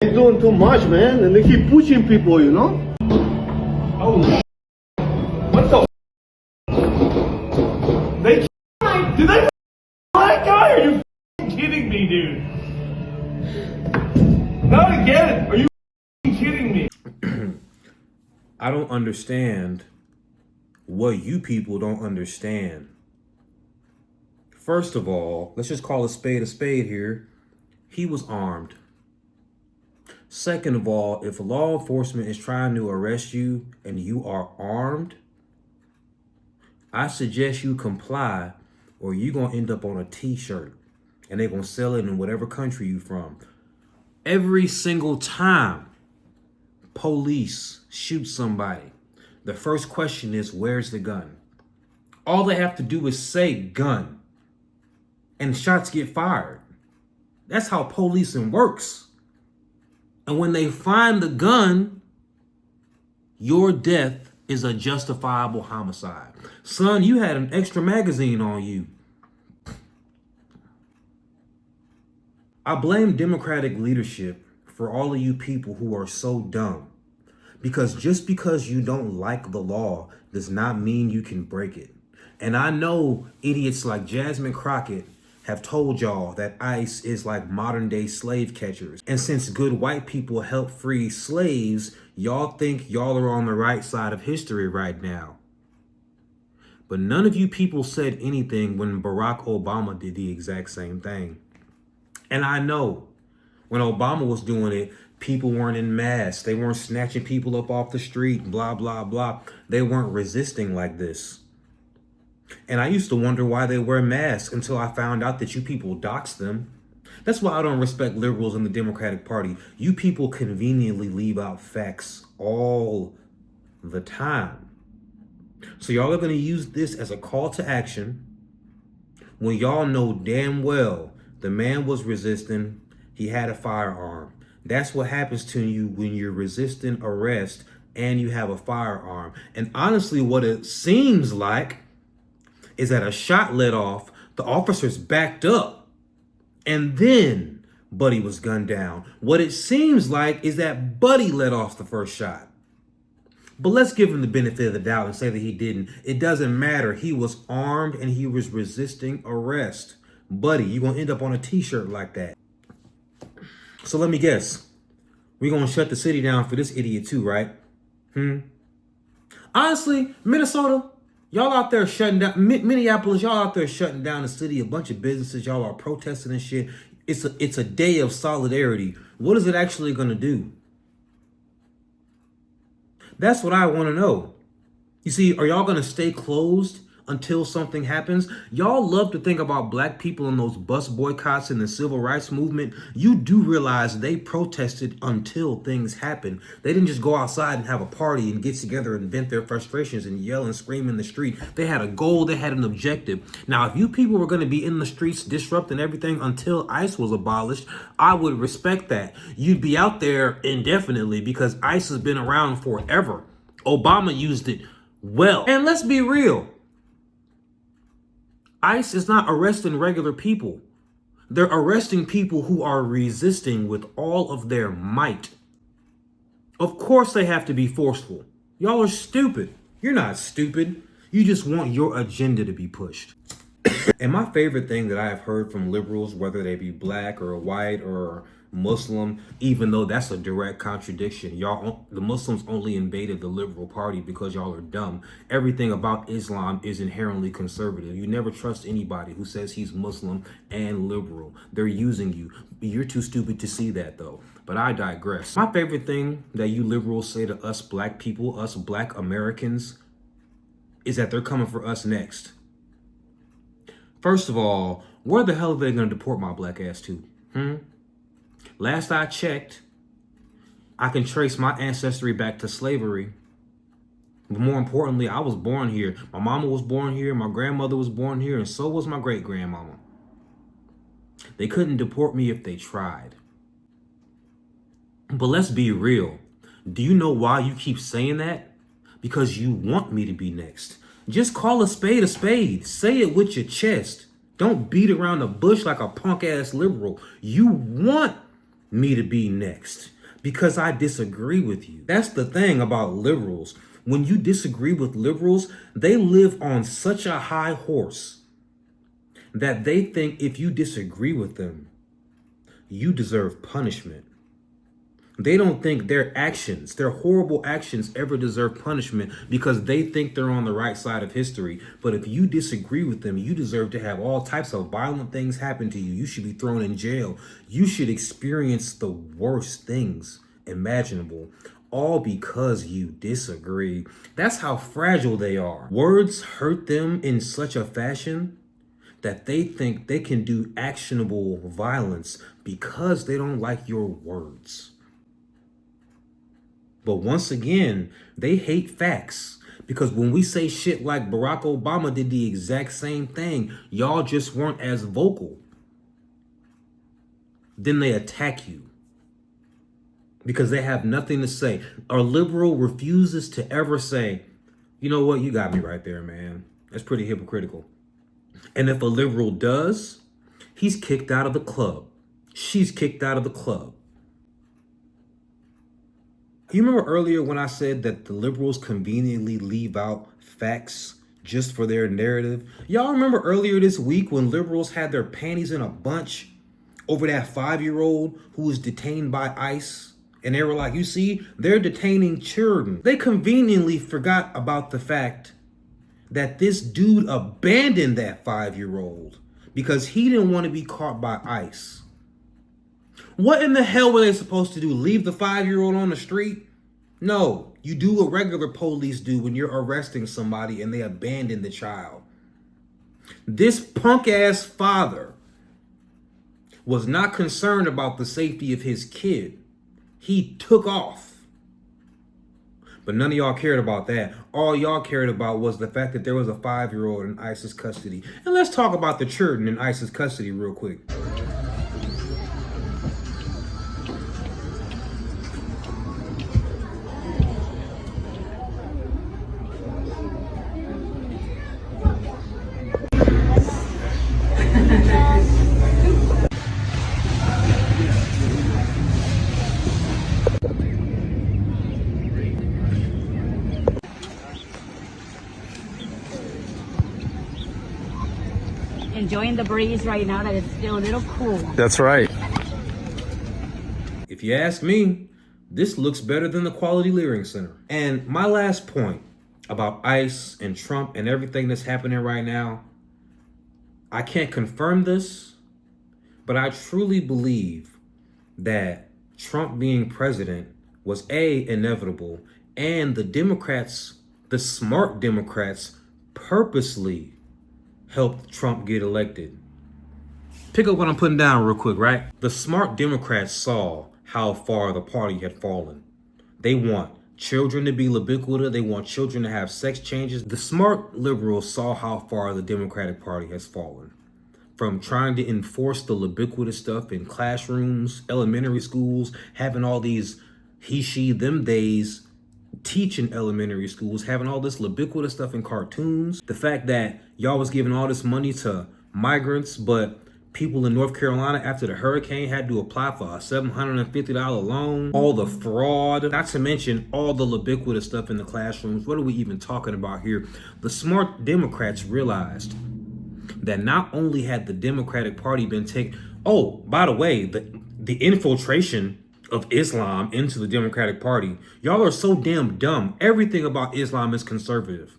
They're doing too much, man, and they keep pushing people, you know? Oh, what the? They did they black guy? Are you kidding me, dude? Not again. Are you kidding me? I don't understand what you people don't understand. First of all, let's just call a spade here. He was armed. Second of all, if law enforcement is trying to arrest you and you are armed, I suggest you comply or you're going to end up on a t-shirt and they're going to sell it in whatever country you're from. Every single time police shoot somebody, the first question is, where's the gun? All they have to do is say gun and shots get fired. That's how policing works. And when they find the gun, your death is a justifiable homicide. Son, you had an extra magazine on you. I blame Democratic leadership for all of you people who are so dumb. Because just because you don't like the law does not mean you can break it. And I know idiots like Jasmine Crockett have told y'all that ICE is like modern day slave catchers. And since good white people helped free slaves, y'all think y'all are on the right side of history right now. But none of you people said anything when Barack Obama did the exact same thing. And I know when Obama was doing it, people weren't in mass. They weren't snatching people up off the street, blah, blah, blah. They weren't resisting like this. And I used to wonder why they wear masks until I found out that you people dox them. That's why I don't respect liberals in the Democratic Party. You people conveniently leave out facts all the time. So y'all are going to use this as a call to action when y'all know damn well the man was resisting. He had a firearm. That's what happens to you when you're resisting arrest and you have a firearm. And honestly, what it seems like is that a shot let off, the officers backed up, and then Buddy was gunned down. What it seems like is that Buddy let off the first shot. But let's give him the benefit of the doubt and say that he didn't. It doesn't matter. He was armed and he was resisting arrest. Buddy, you're going to end up on a t-shirt like that. So let me guess. We're going to shut the city down for this idiot too, right? Honestly, Minnesota, y'all out there shutting down, Minneapolis, y'all out there shutting down the city, a bunch of businesses, y'all are protesting and shit. It's a day of solidarity. What is it actually going to do? That's what I want to know. You see, are y'all going to stay closed until something happens? Y'all love to think about black people in those bus boycotts and the civil rights movement. You do realize they protested until things happened. They didn't just go outside and have a party and get together and vent their frustrations and yell and scream in the street. They had a goal. They had an objective. Now, if you people were going to be in the streets disrupting everything until ICE was abolished, I would respect that. You'd be out there indefinitely because ICE has been around forever. Obama used it well. And let's be real. ICE is not arresting regular people. They're arresting people who are resisting with all of their might. Of course they have to be forceful. Y'all are stupid. You're not stupid. You just want your agenda to be pushed. And my favorite thing that I have heard from liberals, whether they be black or white or Muslim, even though that's a direct contradiction. Y'all, the Muslims only invaded the liberal party because y'all are dumb. Everything about Islam is inherently conservative. You never trust anybody who says he's Muslim and liberal. They're using you. You're too stupid to see that though. But I digress. My favorite thing that you liberals say to us black people, us black Americans, is that they're coming for us next. First of all, where the hell are they going to deport my black ass to? Last I checked, I can trace my ancestry back to slavery. But more importantly, I was born here. My mama was born here. My grandmother was born here. And so was my great-grandmama. They couldn't deport me if they tried. But let's be real. Do you know why you keep saying that? Because you want me to be next. Just call a spade a spade. Say it with your chest. Don't beat around the bush like a punk-ass liberal. You want me to be next because I disagree with you. That's the thing about liberals. When you disagree with liberals, they live on such a high horse that they think if you disagree with them, you deserve punishment. They don't think their actions, their horrible actions, ever deserve punishment because they think they're on the right side of history. But if you disagree with them, you deserve to have all types of violent things happen to you. You should be thrown in jail. You should experience the worst things imaginable, all because you disagree. That's how fragile they are. Words hurt them in such a fashion that they think they can do actionable violence because they don't like your words. But once again, they hate facts because when we say shit like Barack Obama did the exact same thing, y'all just weren't as vocal. Then they attack you because they have nothing to say. A liberal refuses to ever say, you know what, you got me right there, man. That's pretty hypocritical. And if a liberal does, he's kicked out of the club. She's kicked out of the club. You remember earlier when I said that the liberals conveniently leave out facts just for their narrative? Y'all remember earlier this week when liberals had their panties in a bunch over that 5-year-old who was detained by ICE? And they were like, you see, they're detaining children. They conveniently forgot about the fact that this dude abandoned that 5-year-old because he didn't want to be caught by ICE. What in the hell were they supposed to do? Leave the 5-year-old on the street? No, you do what regular police do when you're arresting somebody and they abandon the child. This punk ass father was not concerned about the safety of his kid. He took off. But none of y'all cared about that. All y'all cared about was the fact that there was a 5-year-old in ICE's custody. And let's talk about the children in ICE's custody real quick. Enjoying the breeze right now that it's still a little cool. That's right. If you ask me, this looks better than the Quality Learing Center. And my last point about ICE and Trump and everything that's happening right now, I can't confirm this, but I truly believe that Trump being president was inevitable, and the Democrats, the smart Democrats, purposely helped Trump get elected. Pick up what I'm putting down real quick, right? The smart Democrats saw how far the party had fallen. They want children to be libiquitous. They want children to have sex changes. The smart liberals saw how far the Democratic Party has fallen. From trying to enforce the libiquitous stuff in classrooms, elementary schools, having all these he, she, them days, teaching elementary schools, having all this libiquitous stuff in cartoons. The fact that y'all was giving all this money to migrants, but people in North Carolina after the hurricane had to apply for a $750 loan. All the fraud, not to mention all the libiquitous stuff in the classrooms. What are we even talking about here? The smart Democrats realized that not only had the Democratic Party been taken, oh, by the way, the infiltration of Islam into the Democratic Party. Y'all are so damn dumb. Everything about Islam is conservative.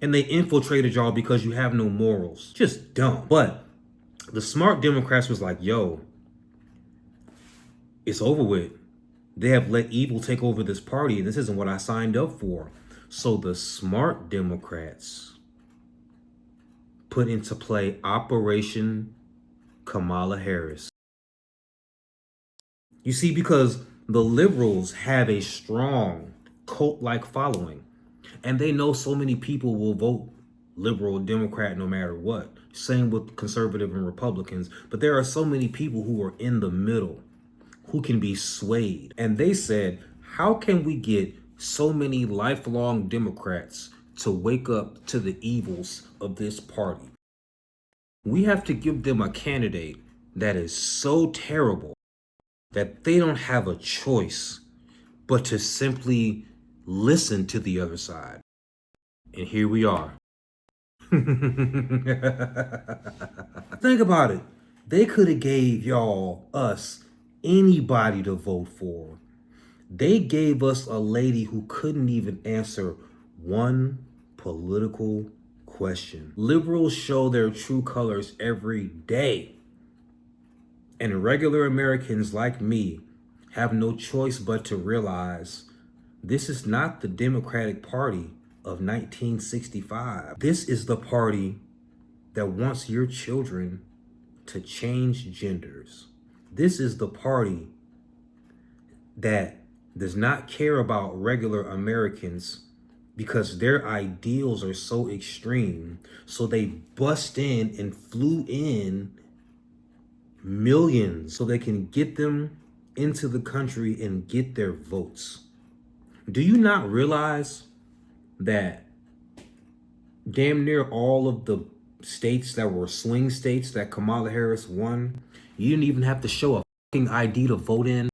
And they infiltrated y'all because you have no morals. Just dumb. But the smart Democrats was like, yo, it's over with. They have let evil take over this party, and this isn't what I signed up for. So the smart Democrats put into play Operation Kamala Harris. You see, because the liberals have a strong cult-like following, and they know so many people will vote liberal, Democrat, no matter what. Same with conservative and Republicans. But there are so many people who are in the middle who can be swayed. And they said, how can we get so many lifelong Democrats to wake up to the evils of this party? We have to give them a candidate that is so terrible that they don't have a choice but to simply listen to the other side. And here we are. Think about it. They could have gave us, anybody to vote for. They gave us a lady who couldn't even answer one political question. Liberals show their true colors every day. And regular Americans like me have no choice but to realize this is not the Democratic Party of 1965. This is the party that wants your children to change genders. This is the party that does not care about regular Americans because their ideals are so extreme. So they bust in and flew in millions so they can get them into the country and get their votes. Do you not realize that damn near all of the states that were swing states that Kamala Harris won, you didn't even have to show a fucking ID to vote in?